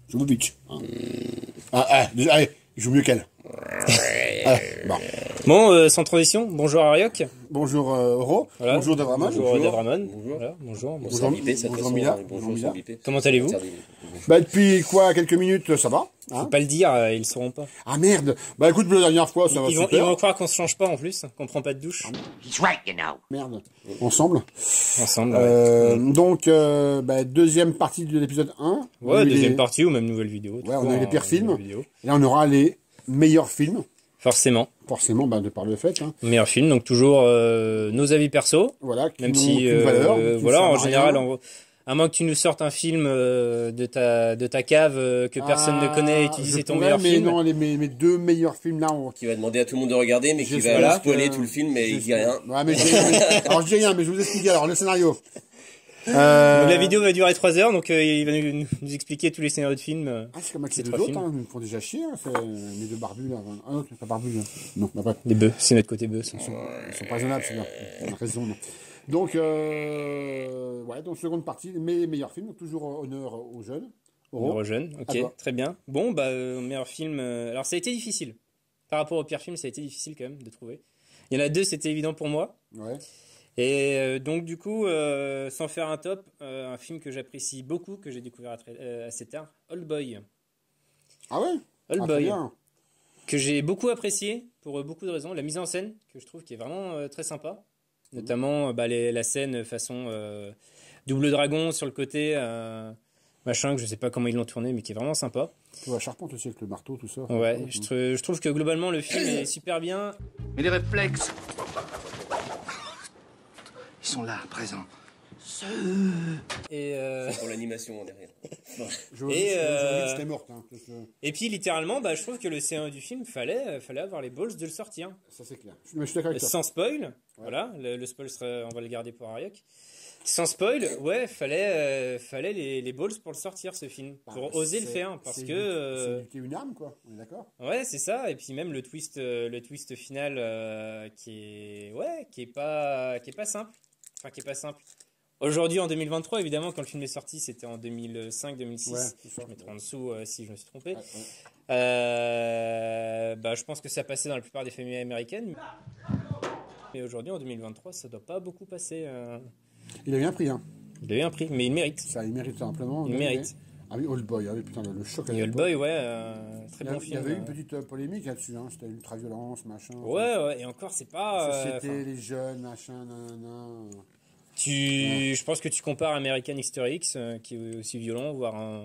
Jovovich. Hein. Allez, il joue mieux qu'elle. Allez, bon. Bon, sans transition, bonjour Ariok. Bonjour Oro. Voilà. Bonjour Davramon. Bonjour Davramon. Bonjour. Voilà, bonjour. Bonjour, bonjour Mila. Bonjour Mila. Comment allez-vous? Bah depuis quoi, quelques minutes, ça va. Hein, Faut pas le dire, ils le sauront pas. ah merde. Bah écoute, la dernière fois, ça va Ils vont super. croire qu'on se change pas en plus, qu'on prend pas de douche. He's right, you know. Merde. Ensemble. Ensemble. Ouais, Donc, deuxième partie de l'épisode 1. ouais, deuxième partie ou même nouvelle vidéo. Ouais, on a eu les pires films. nouvelle vidéo. Et là, on aura les meilleurs films. Forcément. Forcément, bah, de par le fait. Hein. Meilleur film, donc toujours nos avis perso. Voilà. Qui Même n'ont si, aucune valeur, qui ne voilà, servent en à général, rien. à moins que tu nous sortes un film de ta cave que personne ne connaît et tu dis je c'est ton pourrais, meilleur mais film. non, mes deux meilleurs films là. Qui va demander à tout le monde de regarder, mais qui J'espère va que- spoiler tout le film, mais il dit rien. Ouais, mais je dis rien. Alors, je dis rien, mais je vous explique alors le scénario. Donc la vidéo va durer 3 heures, donc il va nous expliquer tous les scénarios de films. Ah, c'est comme avec C'est les deux trois autres, films. hein, ils me font déjà chier, hein, c'est mes deux barbus là. Ah non, c'est pas barbu là. Non, bah, pas. Des bœufs, c'est notre côté bœuf. ça. Ils sont pas raisonnables, c'est bien. On a raison. Non. Donc, ouais, donc seconde partie, mes meilleurs films, toujours honneur aux jeunes. Euro jeune, À ok, toi. très bien. Bon, bah, meilleur film. Alors, ça a été difficile. Par rapport au pire film, ça a été difficile quand même de trouver. Il y en a deux, c'était évident pour moi. Ouais. Et donc, du coup, sans faire un top, un film que j'apprécie beaucoup, que j'ai découvert assez tard, Old Boy. Ah ouais. Old Ah, très Boy, bien. que j'ai beaucoup apprécié pour beaucoup de raisons. La mise en scène, que je trouve qui est vraiment très sympa. Notamment la scène façon Double Dragon sur le côté, machin, que je sais pas comment ils l'ont tourné, mais qui est vraiment sympa. Tu vois, la charpente aussi avec le marteau, tout ça. Ouais, je trouve que globalement le film est super bien. Mais les réflexes. Ils sont là, présents. Et, Pour l'animation derrière. Je Et, c'était morte. Hein, parce que et puis littéralement, bah, je trouve que le scénario du film, fallait avoir les balls de le sortir. ça, c'est clair. Mais je suis d'accord avec toi. Sans spoil, voilà, le spoil on va le garder pour Ariok. Sans spoil, ouais, fallait les balls pour le sortir ce film, Bah, pour oser le c'est- faire, parce c'est que éduquer une âme, quoi. On est d'accord. ouais, c'est ça, et puis même le twist final qui est pas simple, enfin qui est pas simple. Aujourd'hui en 2023, évidemment, quand le film est sorti, c'était en 2005-2006. Ouais, c'est ça. Je mettrai en dessous si je me suis trompé. Ouais, ouais. Bah, je pense que ça passait dans la plupart des familles américaines. Mais aujourd'hui, en 2023, ça doit pas beaucoup passer. Il a bien pris, hein. Il a eu un prix, mais il mérite. Ça, il mérite simplement. Il mérite. Ah oui, Old Boy, ah oui, putain, le choc. à Et Old l'époque. Boy, ouais, très Il y bon a- il y film. avait eu une petite polémique là-dessus, hein. C'était ultra-violence, machin. Ouais, et encore, c'est pas. Société, les jeunes, machin, nanana. Je pense que tu compares American History X, qui est aussi violent, voire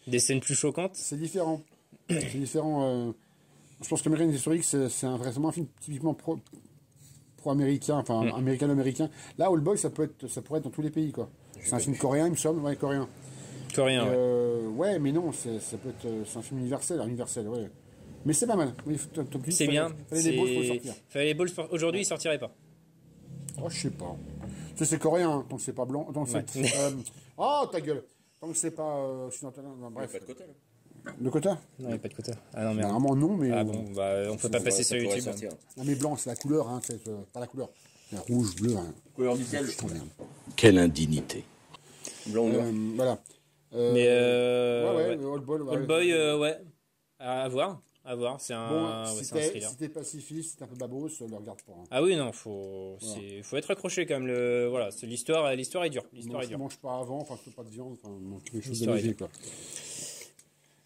des scènes plus choquantes. C'est différent. C'est différent. Je pense qu'American History, c'est vraiment un film typiquement pro-américain, enfin américano-américain. Là, Old Boy, ça pourrait être dans tous les pays, quoi. C'est un film coréen, il me semble, ouais, coréen. Coréen, ouais. Ouais, mais non, c'est un film universel, ouais. Mais c'est pas mal. Oui, C'est bien. Fallait les balls pour le sortir. Fallait les balls aujourd'hui, il sortirait pas. Oh, je sais pas. Tu sais, c'est coréen, hein, tant que c'est pas blanc. Tant que c'est, oh, ta gueule. Tant que c'est pas occidental. Non, bref. Pas de côté, là. Le quota Non, il n'y a pas de quota. Ah non, merde. Normalement, non, mais. Ah bon, bah, on peut pas passer sur Ça pourrait YouTube. sortir. Non, mais blanc, c'est la couleur, hein, c'est pas la couleur. C'est rouge, bleu, hein. Couleur du ciel. Putain, merde. Quelle indignité. Blanc ou noir. Voilà. Mais ouais, ouais. Old Boy, ouais. Old Boy, ouais. À voir. À voir. C'est Bon, un, si c'est un thriller. t'es pacifiste, si t'es un peu babos, le regarde pas. Hein. Ah oui, non, faut être accroché quand même. Voilà, c'est l'histoire est dure. L'histoire est dure. Mange pas avant, enfin, je peux pas de viande, enfin, quelque chose de L'histoire est léger, dure. quoi.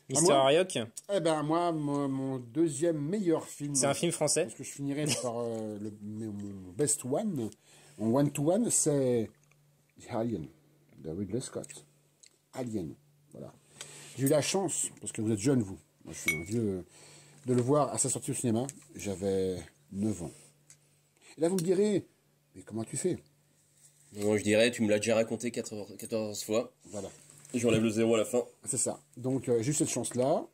Mister moi Ariok, Eh ben, moi, mon deuxième meilleur film. c'est un film français. Parce que je finirai par mon best one, mon one-to-one, c'est The Alien, de Ridley Scott. Alien, voilà. J'ai eu la chance, parce que vous êtes jeune, vous, moi je suis un vieux, de le voir à sa sortie au cinéma, j'avais 9 ans. Et là, vous me direz, mais comment tu fais? Moi, je dirais, tu me l'as déjà raconté 14 fois. Voilà, J'enlève le 0 à la fin. c'est ça. Donc, j'ai eu cette chance-là.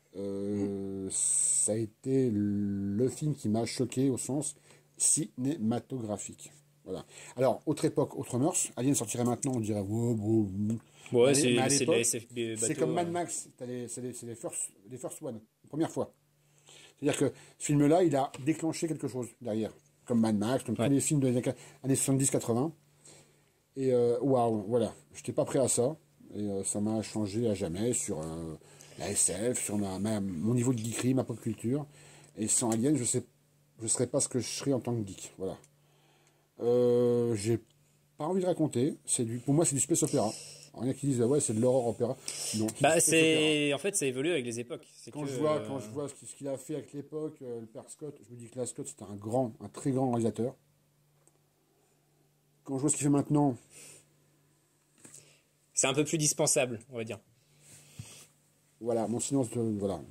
Ça a été le film qui m'a choqué au sens cinématographique. Voilà. Alors, autre époque, autre mœurs. Alien sortirait maintenant, on dirait, wow, wow, wow. Ouais, Mais à c'est l'époque, les SFB bateaux. C'est comme Mad Max, c'est les first one, première fois. C'est-à-dire que ce film-là, il a déclenché quelque chose derrière. Comme Mad Max, comme tous les films des années 70-80. Et waouh, voilà. Je n'étais pas prêt à ça. Et ça m'a changé à jamais sur la SF, sur mon niveau de geekerie, ma pop culture. Et sans Alien, je serais pas ce que je serais en tant que geek. Voilà. J'ai pas envie de raconter. Pour moi, c'est du space opéra. Alors, il y en a qui disent, ouais, c'est de l'horror opéra. Non, Bah, en fait, ça évolue avec les époques. Quand je vois ce qu'il a fait avec l'époque, le père Scott, je me dis que là, Scott, c'était un très grand réalisateur. Quand je vois ce qu'il fait maintenant, c'est un peu plus dispensable, on va dire. voilà, mon silence, voilà.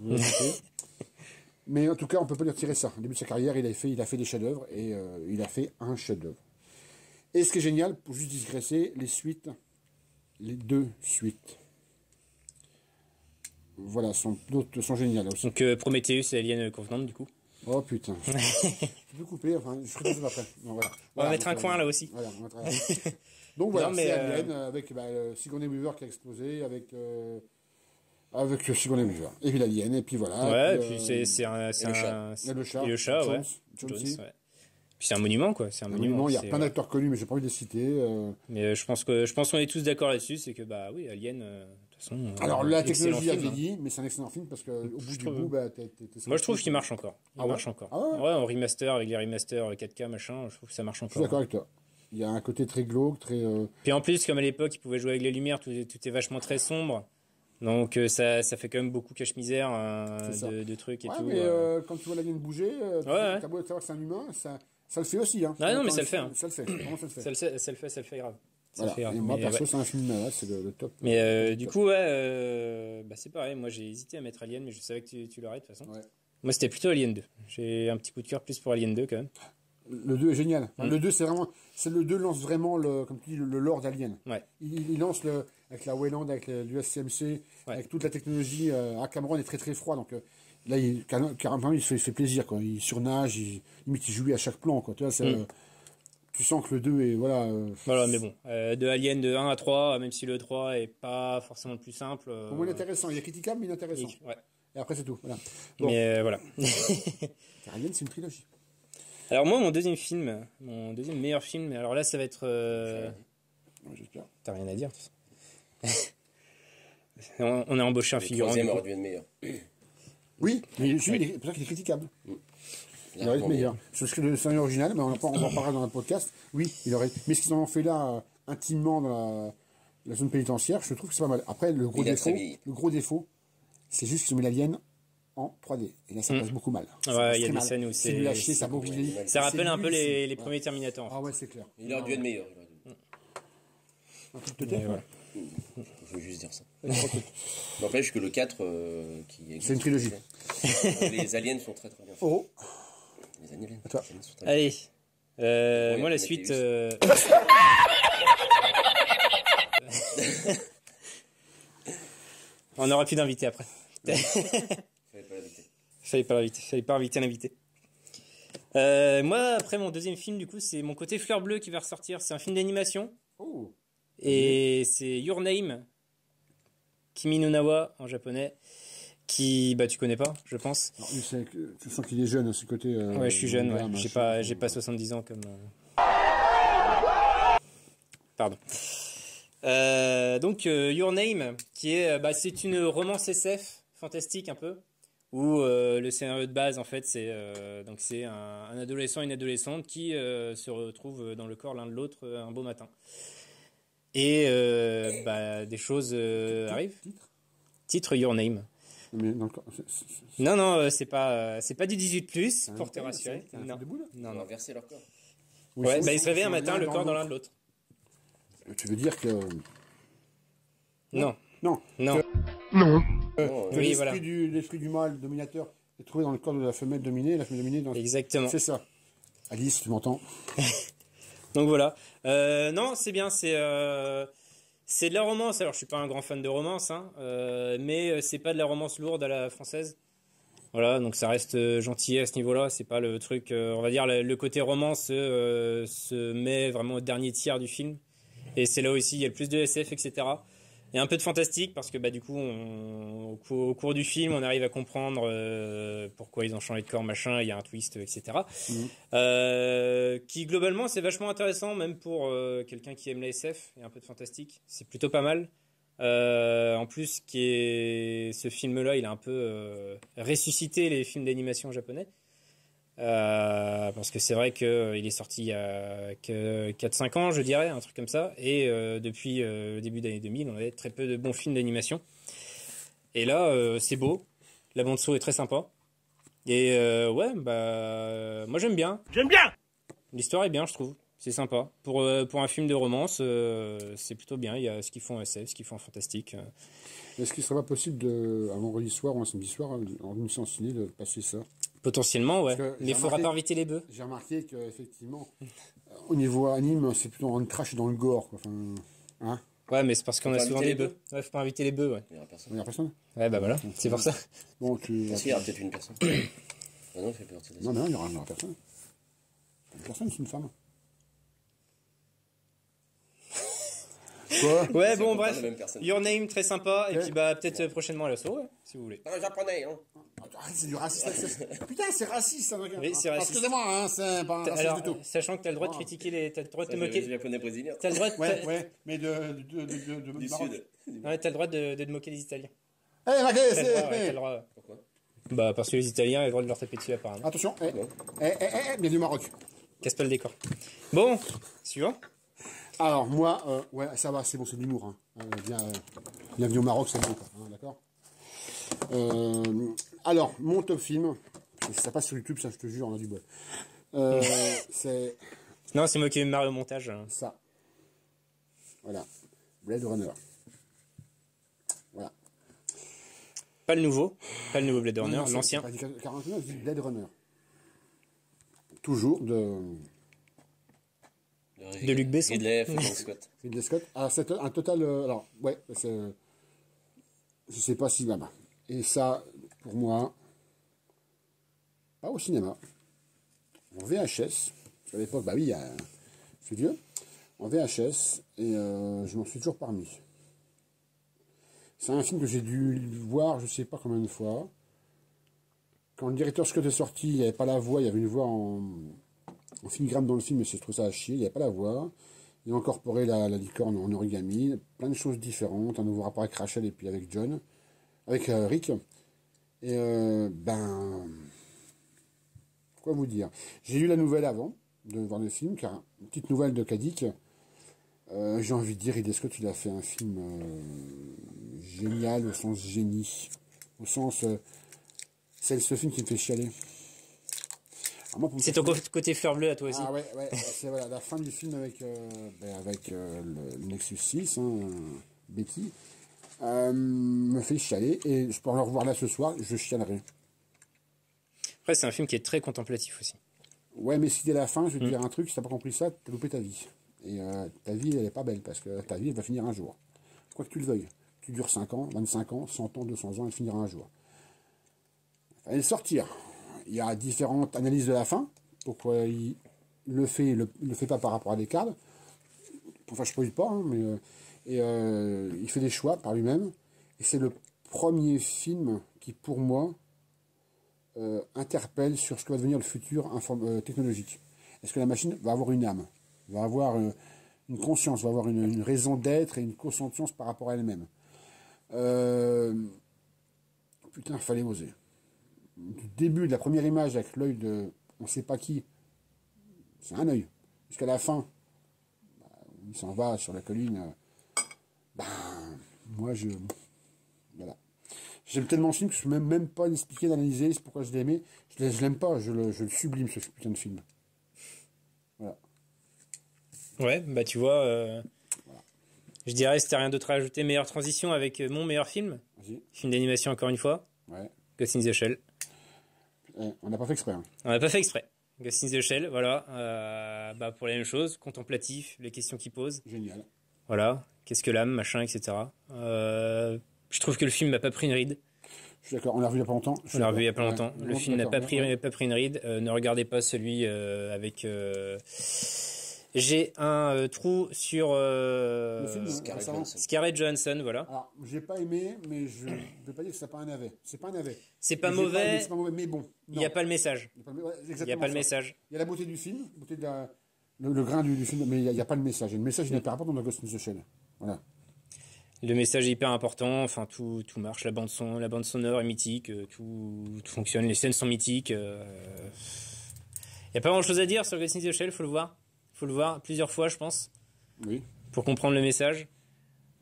Mais en tout cas, on peut pas lui retirer ça. Au début de sa carrière, il a fait des chefs-d'œuvre et il a fait un chef-d'œuvre. Et ce qui est génial, pour juste digresser, les 2 suites, voilà, sont géniales aussi. Donc Prometheus et Alien Covenant, du coup. Oh putain. Je peux couper, enfin, je ferai tout ça après. Non, voilà. On va mettre un coin là aussi. Voilà, on va donc voilà, Non, mais, c'est Alien avec Sigourney Weaver qui a explosé, avec Sigourney Weaver. Et puis l'Alien, et puis voilà. Ouais, et puis c'est un... Et le chat. Et le chat, ouais. Jones, Ouais. Puis c'est un monument, quoi. C'est un monument. Il y a plein d'acteurs connus, mais j'ai pas envie de les citer. Mais je pense qu'on est tous d'accord là-dessus, c'est que, bah oui, Alien, de toute façon... Alors, la excellent technologie a film, hein. vieilli, mais c'est un excellent film parce qu'au bout du bout, t'es Moi, je trouve qu'il marche encore. Il Ah ouais marche encore. Ah ouais Ouais, en remaster, avec les remasters 4K, machin, je trouve que ça marche Je suis encore. d'accord avec toi. Il y a un côté très glauque, très. Puis en plus, comme à l'époque, ils pouvaient jouer avec les lumières, tout est vachement très sombre. Donc ça fait quand même beaucoup cache-misère de trucs et Ouais, tout. mais quand tu vois l'alien bouger, t'as beau savoir que c'est un humain, ça le fait aussi. Hein. Ah non, mais ça le fait. Hein. Ça le fait. Comment ça le fait Ça le fait grave. Ça Voilà. le fait grave. Et moi, Mais, perso, ouais. c'est un film, c'est le top. Mais du coup, ouais, bah, c'est pareil. Moi, j'ai hésité à mettre Alien, mais je savais que tu l'aurais de toute façon. Ouais. Moi, c'était plutôt Alien 2. J'ai un petit coup de cœur plus pour Alien 2 quand même. Le 2 est génial. Enfin, le 2, le 2 lance vraiment, comme tu dis, le lore d'Alien. Ouais. Il lance avec la Wayland, avec l'USCMC, avec toute la technologie. Cameron est très très froid, donc là, carrément, il se fait plaisir. Quoi. Il surnage, limite, il jouit à chaque plan. Quoi. Tu vois, tu sens que le 2 est. Voilà, mais bon. De Alien de 1 à 3, même si le 3 est pas forcément le plus simple. Pour moi, il est intéressant. Il est critiquable, mais il est intéressant. Ouais. Et après, c'est tout. Voilà. Bon. Mais voilà. Alien, c'est une trilogie. Alors moi, mon deuxième meilleur film, alors là, ça va être... Ouais, j'espère. T'as rien à dire, de toute façon. On a embauché un Le figurant. troisième du coup. aurait dû être meilleur. Oui, mais c'est pour ça qu'il est critiquable. Il aurait été meilleur. Parce que le scénario original, mais on en parlera dans le podcast. Oui, il aurait. Mais ce qu'ils en ont fait là, intimement dans la zone pénitentiaire, je trouve que c'est pas mal. Après, le gros défaut, c'est juste qu'ils ont mis l'alien en 3D. Et là, ça passe beaucoup mal. Ouais, il y a des scènes où c'est nul à chier, ça bouge. Ça rappelle un peu les premiers Terminator. En fait. Ah ouais, c'est clair. Il aurait dû être meilleur. Un truc de tête. Voilà. Je veux juste dire ça. N'empêche que le 4 qui existe. C'est une trilogie. Les aliens sont très très bien faits. Oh, Les aliens Attends. sont très bien Allez. Oui, Moi, la Prometheus. suite... On aura plus d'invités après. faits. Fallait pas l'inviter. Fallait pas inviter un invité. Moi, après, mon deuxième film, du coup, c'est Mon côté fleur bleue qui va ressortir. C'est un film d'animation. oh. Et c'est Your Name, Kimi no Nawa en japonais, qui, bah, tu connais pas, je pense. Alors, tu sens qu'il est jeune, à ce côté. Ouais, je suis jeune, ouais. machin. J'ai pas 70 ans comme. Pardon. Donc, Your Name, qui est, bah, c'est une romance SF fantastique un peu, où le scénario de base, en fait, c'est un adolescent et une adolescente qui se retrouvent dans le corps l'un de l'autre un beau matin. Et bah, des choses arrivent. Titre Your Name. Mais Non, c'est pas du 18+, pour te rassurer. C'est un Non. truc de boule. Ils Non, ont non. inversé leur corps. Oui, Ouais, c'est- bah, ils se réveillent un c'est matin, l'un le dans corps dans l'un l'autre. de l'autre. Tu veux dire que. Non. Non. Non. Que Oui, voilà. l'esprit du mâle dominateur est trouvé dans le corps de la femelle dominée, la femelle dominée dans. Exactement. C'est ça. Alice, tu m'entends? Donc voilà. Non, c'est bien. C'est de la romance. Alors, je suis pas un grand fan de romance, hein, mais c'est pas de la romance lourde à la française. Voilà, donc ça reste gentil à ce niveau-là. C'est pas le truc. On va dire le côté romance se met vraiment au dernier tiers du film. Et c'est là aussi il y a le plus de SF, etc. Et un peu de fantastique parce que bah du coup au cours du film on arrive à comprendre pourquoi ils ont changé de corps, machin. Il y a un twist, etc. Qui globalement c'est vachement intéressant même pour quelqu'un qui aime la SF et un peu de fantastique. C'est plutôt pas mal. En plus, ce film-là, il a un peu ressuscité les films d'animation japonais. Parce que c'est vrai qu'il est sorti il y a que 4-5 ans, je dirais, un truc comme ça. Et depuis le début des années 2000, on avait très peu de bons films d'animation. Et là, c'est beau. La bande-son est très sympa. Et ouais, bah, moi j'aime bien. J'aime bien. L'histoire est bien, je trouve. C'est sympa. Pour un film de romance, c'est plutôt bien. Il y a ce qu'ils font en SF, ce qu'ils font en fantastique. Est-ce qu'il serait pas possible, un vendredi soir ou un samedi soir, en une séance ciné, de passer ça? Potentiellement, ouais. Parce que Mais il faudra pas inviter les bœufs. J'ai remarqué qu'effectivement, au niveau anime, c'est plutôt dans le crash et dans le gore, quoi. Enfin, hein? Ouais, mais c'est parce qu'on Faut a pas souvent inviter des les bœufs. Ouais, faut pas inviter les bœufs, ouais. Il y aura personne. Il n'y a personne? Ouais, bah voilà, c'est pour ça. Bon, tu... Parce qu'il y aura peut-être une personne. Ah non, il fait partie des Non, mais non, il n'y aura personne. Une personne, c'est une femme. Quoi? Ouais, C'est bon, pas bref. la même personne. Your Name, très sympa. Et Ouais. puis, bah, peut-être prochainement à l'assaut, ouais, si vous voulez. Ah, japonais, hein. Arrête, c'est du racisme. Putain, c'est raciste, ça, regarde. Oui, c'est raciste. Excusez-moi, hein, c'est pas un raciste Alors, du tout. sachant que t'as le droit de critiquer t'as le droit de te Les moquer. japonais brésiliens. T'as le droit de, Ouais, ouais, mais Du Maroc. sud. ouais, t'as le droit de te moquer des Italiens. Eh, Maguet, T'as le droit, ouais, t'as le c'est... droit. Pourquoi? Bah, parce que les Italiens ont le droit de leur taper dessus, apparemment. Attention, bienvenue au Maroc. Casse pas le décor. Bon, suivant. Alors, moi, ouais, ça va, c'est bon, c'est de l'humour. Hein. Bienvenue au Maroc, c'est bon, quoi, hein, d'accord. Alors, mon top film, ça passe sur YouTube, ça, je te jure, on a du bol. C'est Non, c'est moi qui vais me marrer au montage. Hein. ça. Voilà. Blade Runner. Voilà. Pas le nouveau Blade Runner, Non, c'est l'ancien. pas dit 49, je dis Blade Runner. Toujours de De Luc Besson. Ridley, Frank Scott. Ridley Scott. Alors, c'est un total. Alors, ouais, c'est. Je sais pas si là-bas. Et ça, pour moi, pas au cinéma. En VHS. Parce qu'à l'époque, bah oui, c'est vieux. En VHS. Et je m'en suis toujours parmi. C'est un film que j'ai dû voir, je sais pas combien de fois. Quand le directeur Scott est sorti, il n'y avait pas la voix, il y avait une voix en filigrane dans le film, mais je trouve ça à chier, il n'y avait pas la voix. Il a incorporé la licorne en origami, plein de choses différentes, un nouveau rapport avec Rachel et puis avec John, avec Rick. Et ben, quoi vous dire? J'ai lu la nouvelle avant de voir le film, car une petite nouvelle de Kadik. J'ai envie de dire, Ridley Scott, il a fait un film génial au sens génie, au sens c'est ce film qui me fait chialer. Alors moi, pour me C'est ton côté fleur bleue à toi aussi. Ah ouais, c'est voilà, la fin du film avec, le Nexus 6, hein, Betty, me fait chialer, et je peux le revoir là ce soir, je chialerai. Après, c'est un film qui est très contemplatif aussi. Ouais, mais si dès la fin, je vais te dire un truc, si t'as pas compris ça, t'as loupé ta vie. Et ta vie, elle est pas belle, parce que ta vie, elle va finir un jour. Quoi que tu le veuilles. Tu dures 5 ans, 25 ans, 100 ans, 200 ans, elle finira un jour. Il fallait le sortir. Il y a différentes analyses de la fin. Pourquoi il le fait, il le fait pas par rapport à Descartes. Enfin, je ne spoil pas, hein, mais il fait des choix par lui-même. Et c'est le premier film qui, pour moi, interpelle sur ce que va devenir le futur technologique. Est-ce que la machine va avoir une âme, va avoir une conscience, va avoir une raison d'être et une conscience par rapport à elle-même? Putain, il fallait oser. Du début de la première image avec l'œil de on ne sait pas qui, c'est un œil, jusqu'à la fin, bah, il s'en va sur la colline, moi voilà. J'aime tellement ce film que je ne peux même pas l'expliquer, d'analyser, c'est pourquoi je l'aimais. Je l'aime pas, je le sublime ce putain de film. Voilà. Ouais, bah tu vois, je dirais, si t'as rien d'autre à ajouter, meilleure transition avec mon meilleur film. Vas-y. Film d'animation encore une fois, Ouais. Ghost in the Shell. On n'a pas fait exprès. Hein. On n'a pas fait exprès. Ghost in the Shell, voilà. Bah pour la même chose, contemplatif, les questions qu'il pose. Génial. Voilà, qu'est-ce que l'âme, machin, etc. Je trouve que le film n'a pas pris une ride. Je suis d'accord, on l'a revu il n'y a pas longtemps. On l'a revu il y a pas longtemps. Ouais. Le film n'a pas pris une ride. Ne regardez pas celui avec... J'ai un trou sur Le film, Scarlett récemment. Johansson. Scarlett Johansson, voilà. Alors, j'ai pas aimé, mais je ne vais pas dire que c'est pas un navet. C'est pas un navet. C'est pas Mais j'ai mauvais, aimé, c'est pas mauvais, mais bon. il n'y a pas le message. Il n'y a pas, Il n'y a pas le message. Il y a la beauté du film, la beauté de le grain du film, mais il n'y a pas le message. Et le message, il n'est pas important dans Ghost in the Shell. Voilà. Le message est hyper important, enfin tout marche, la bande sonore est mythique, tout fonctionne, les scènes sont mythiques. Y a pas grand chose à dire sur Ghost in the Shell, faut le voir. Faut le voir plusieurs fois, je pense, Oui. pour comprendre le message.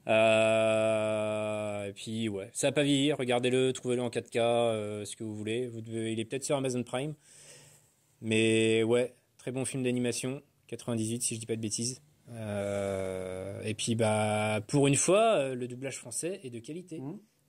Et puis ouais, ça a pas vieilli, regardez-le, trouvez-le en 4K, ce que vous voulez. Il est peut-être sur Amazon Prime. Mais ouais, très bon film d'animation, 98 si je dis pas de bêtises. Et puis bah pour une fois, le doublage français est de qualité.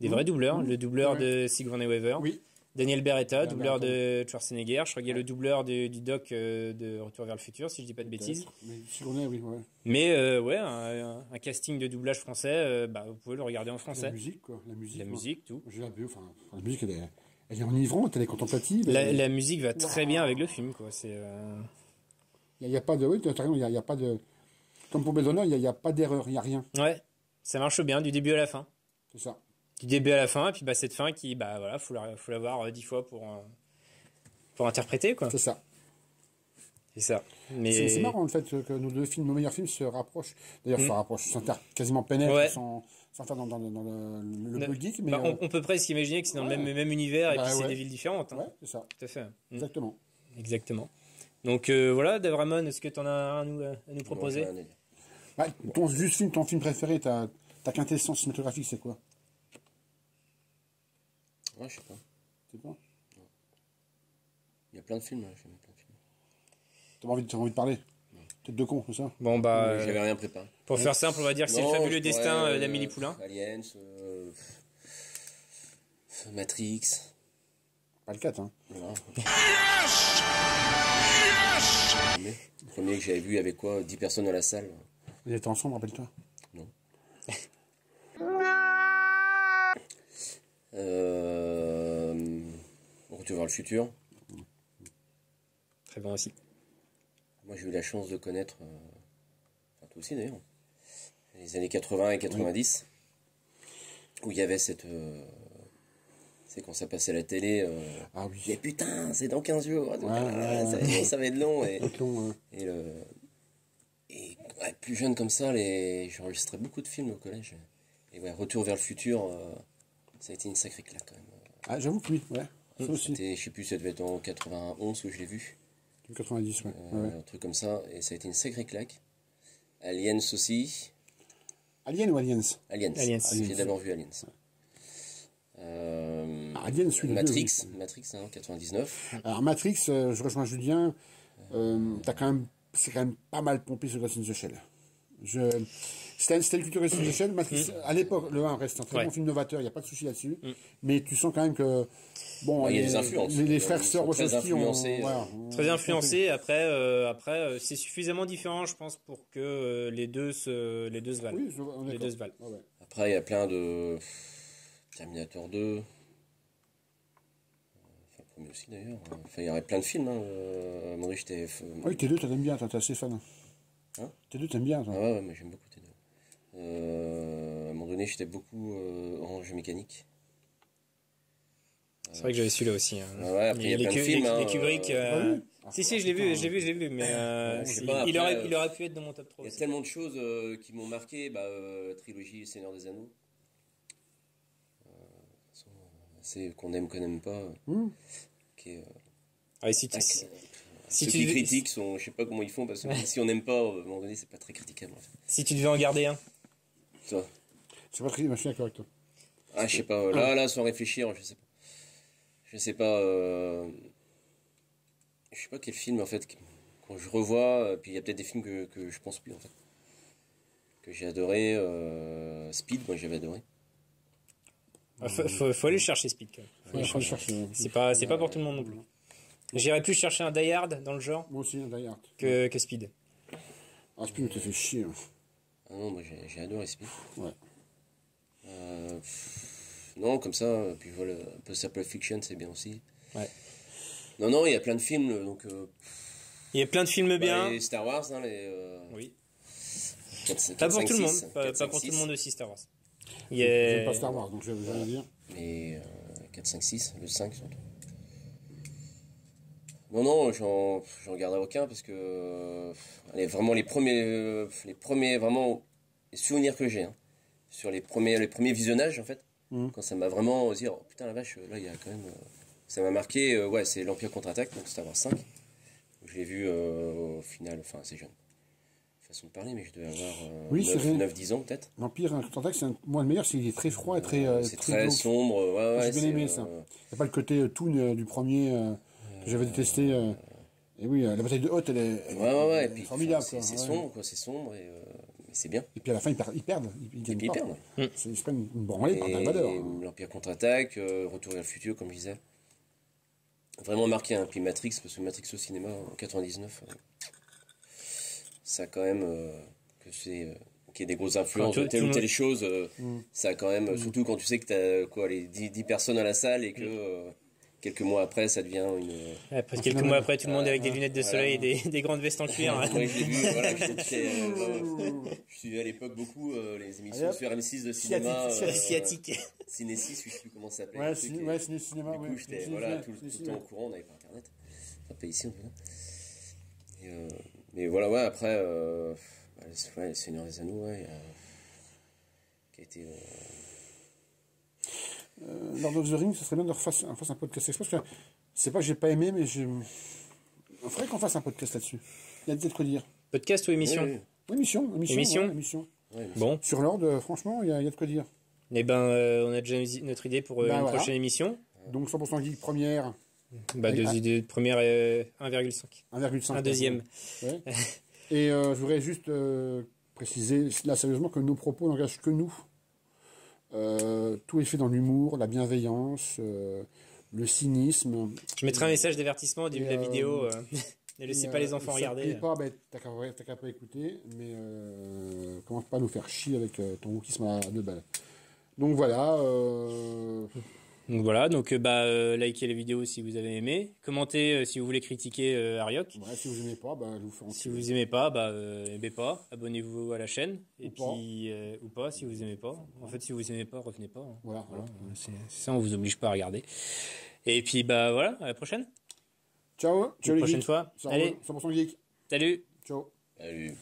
Des vrais doubleurs, le doubleur de Sigourney Weaver, Oui. Daniel Beretta, doubleur de Schwarzenegger, je crois qu'il y a le doubleur du doc de Retour vers le futur si je dis pas de bêtises. Mais Sigourney, oui, ouais. Mais ouais, un casting de doublage français, bah vous pouvez le regarder en La musique. musique, quoi. La musique. La moi. musique, tout. J'ai la BO, enfin, la musique, elle est enivrante, elle est contemplative. La musique va très bien avec le film, quoi. Il n'y a pas de. Oui, tu as raison, il n'y a pas de. Comme pour Blade Runner, il n'y a pas d'erreur, il n'y a rien. Ouais, ça marche bien du début à la fin. C'est ça. Du début à la fin, et puis bah, cette fin qui, bah voilà, faut la voir 10 fois pour interpréter, quoi. C'est ça. C'est ça. Mais... C'est marrant, le fait que nos deux films, nos meilleurs films se rapprochent. D'ailleurs, se rapprochent, quasiment pénètrent Ouais. sans faire dans le peu geek. Mais, Bah, on peut presque imaginer que c'est dans le même univers et Bah, puis c'est ouais. des villes différentes. Hein. ouais, c'est ça. Tout à fait. Exactement. Exactement. Donc voilà, Dave Ramon, est-ce que tu en as un à nous proposer? Bon, Ouais, ton film préféré, ta quintessence cinématographique, c'est quoi? ouais, je sais pas. C'est quoi? Il y a plein de films, hein, j'aime plein de films. T'as envie de parler? Tête de con, c'est ça? Bon, bah, J'avais rien préparé. pour faire simple, on va dire que c'est le Non, fabuleux je destin pourrais, d'Amélie Poulain. Aliens, Matrix. Pas le 4, hein. Voilà. Le premier que j'avais vu avec quoi 10 personnes à la salle. Vous étiez ensemble, rappelle-toi. Non. Retour vers le futur. Très bon aussi. Moi, j'ai eu la chance de connaître, enfin toi aussi d'ailleurs, les années 80 et 90, où il y avait cette... c'est quand ça passait à la télé, Ah oui. mais putain, c'est dans 15 jours, donc, Ouais. ça va être long. Et, Long, et ouais, plus jeune comme ça, j'enregistrais beaucoup de films au collège. Et ouais, Retour vers le futur, ça a été une sacrée claque quand même. Ah, j'avoue que oui, ouais. Ça aussi. Je sais plus, ça devait être en 91 que je l'ai vu. 90, ouais. Ouais. Un truc comme ça, et ça a été une sacrée claque. Aliens aussi. Alien ou Aliens? Aliens. Aliens. J'ai d'abord vu Aliens. Aliens, celui de Matrix, Matrix, hein, 99. Alors Matrix, je rejoins Julien. C'est quand même pas mal pompé sur Ghost in the Shell. C'était le culture Ghost in the Shell. Matrix, à l'époque, le 1 reste un très bon film novateur, il n'y a pas de souci là-dessus. Mais tu sens quand même que bon, Il y a des influences. Les frères Ils sœurs sont très Wachowski ont influencés, Très influencé. Après, c'est suffisamment différent, je pense, pour que les deux se valent. Oui, on est Les deux se valent. d'accord. Ouais. Après, il y a plein de. Terminator 2. Enfin, le premier aussi d'ailleurs. Enfin, il y aurait plein de films. Hein. À un moment donné, j'étais. Oui, T2, t'aimes bien, t'es assez fan. Hein T2, t'aimes bien, toi. Ah ouais, moi j'aime beaucoup T2. À un moment donné, j'étais beaucoup en jeu mécanique. C'est vrai que j'avais celui-là aussi. Hein. Ah ouais, après, il y a plein de films. Les Kubrick. Si, je l'ai vu, mais je sais pas, il après, aurait pu être dans mon top 3 Il y a aussi. tellement de choses qui m'ont marqué. La trilogie Seigneur des Anneaux. C'est qu'on aime, qu'on n'aime pas. Qui est, Ah, et si ceux qui critiquent sont, je sais pas comment ils font parce que si on n'aime pas, à un moment donné, c'est pas très critiquable. En fait. Si tu devais en garder un. Toi. C'est pas très, je suis d'accord avec toi. Ah, je sais pas. Là, sans réfléchir, je sais pas. Je sais pas. Je sais pas quel film en fait. Quand je revois, puis il y a peut-être des films que je pense plus en fait. Que j'ai adoré. Speed, moi j'avais adoré. Faut aller chercher Speed quand même. Faut le chercher. C'est pas pour tout le monde non plus. J'irais plus chercher un Die Hard dans le genre Moi aussi, un Die Hard. que Speed. Ah, Speed me fait chier. Hein. Ah non, moi j'ai adoré Speed. Ouais. Non, comme ça, puis voilà, un peu Pulp Fiction, c'est bien aussi. Ouais. Non, il y a plein de films, donc... Il y a plein de films bien. Les Star Wars, hein, Oui. 4, Pas pour 5, tout le monde. 6, Pas 4, pour 6, tout le monde aussi, Star Wars. J'aime pas Star Wars, donc je vais dire. Mais 4, 5, 6, le 5 surtout. Non, j'en regarderai aucun parce que... allez, vraiment les premiers vraiment, les souvenirs que j'ai. Hein. sur les premiers visionnages, en fait. Quand ça m'a vraiment dit, oh putain la vache, là il y a quand même. Ça m'a marqué, ouais, c'est l'Empire contre-attaque, donc c'est avoir 5. Je l'ai vu au final, enfin assez jeune. Façon de parler, mais je devais avoir Oui, 9-10 ans peut-être. L'Empire contre-attaque, c'est moi le meilleur, c'est qu'il est très froid et très. C'est très glauque. sombre, ouais, J'ai bien aimé ça. Il n'y a pas le côté Toon du premier que j'avais détesté. Et oui, la bataille de Hoth, elle est, ouais, et elle est puis formidable. c'est quoi, ouais. sombre, quoi, c'est sombre, et mais c'est bien. Et puis à la fin, ils perdent. Ils Et gagnent puis ils pas. perdent. Ouais. Ils se prennent une branlée par Dark Vador. L'Empire contre-attaque, Retour vers le futur, comme je disais. Vraiment marqué, hein. Puis Matrix, parce que Matrix au cinéma en 99, ça a quand même qu'il y ait des grosses influences de telle ou telle chose, ça a quand même, surtout quand tu sais que tu as quoi, les 10 personnes à la salle et que quelques mois après ça devient une. Après, quelques mois après, tout le monde avec des lunettes de soleil et des grandes vestes en cuir. Moi je l'ai vu, voilà, je suivais à l'époque beaucoup les émissions sur M6 de cinéma. Asiatique. Ciné 6, je sais plus comment ça s'appelait. Ouais, Ciné Cinéma. Du coup, j'étais tout le temps au courant, on n'avait pas internet. Enfin, pas ici en tout cas. Mais voilà, ouais, après, le Seigneur des Anneaux, ouais, qui a été. Lord of the Rings, ce serait bien de refasse un podcast express. Parce que c'est pas que j'ai pas aimé, mais il faudrait qu'on fasse un podcast là-dessus. Il y a peut-être quoi dire. Podcast ou émission? Oui, émission. Émission. Ouais, Bon. Sur Lord, franchement, il y a de quoi dire. Eh ben, on a déjà notre idée pour une prochaine émission. Donc 100% geek première. Bah, deux idées. Première 1,5. 1,5. Un deuxième. Ouais. Et je voudrais juste préciser, là, sérieusement, que nos propos n'engagent que nous. Tout est fait dans l'humour, la bienveillance, le cynisme. Je mettrai un message d'avertissement au début de la vidéo. Ne laissez pas les enfants regarder. Pas, t'as qu'à pas écouter, mais commence pas à nous faire chier avec ton wokisme à 2 balles. Donc voilà. Donc voilà, likez la vidéo si vous avez aimé. Commentez si vous voulez critiquer Ariok. Ouais, si vous aimez pas, je vous fais en Si vous aimez pas, aimez pas. Abonnez-vous à la chaîne. Ou pas, si vous aimez pas. En fait, si vous aimez pas, revenez pas. Hein. Voilà. C'est ça, on vous oblige pas à regarder. Et puis voilà, à la prochaine. Ciao les prochaine geeks. fois. Allez. 100% geek. Salut. Ciao. Salut.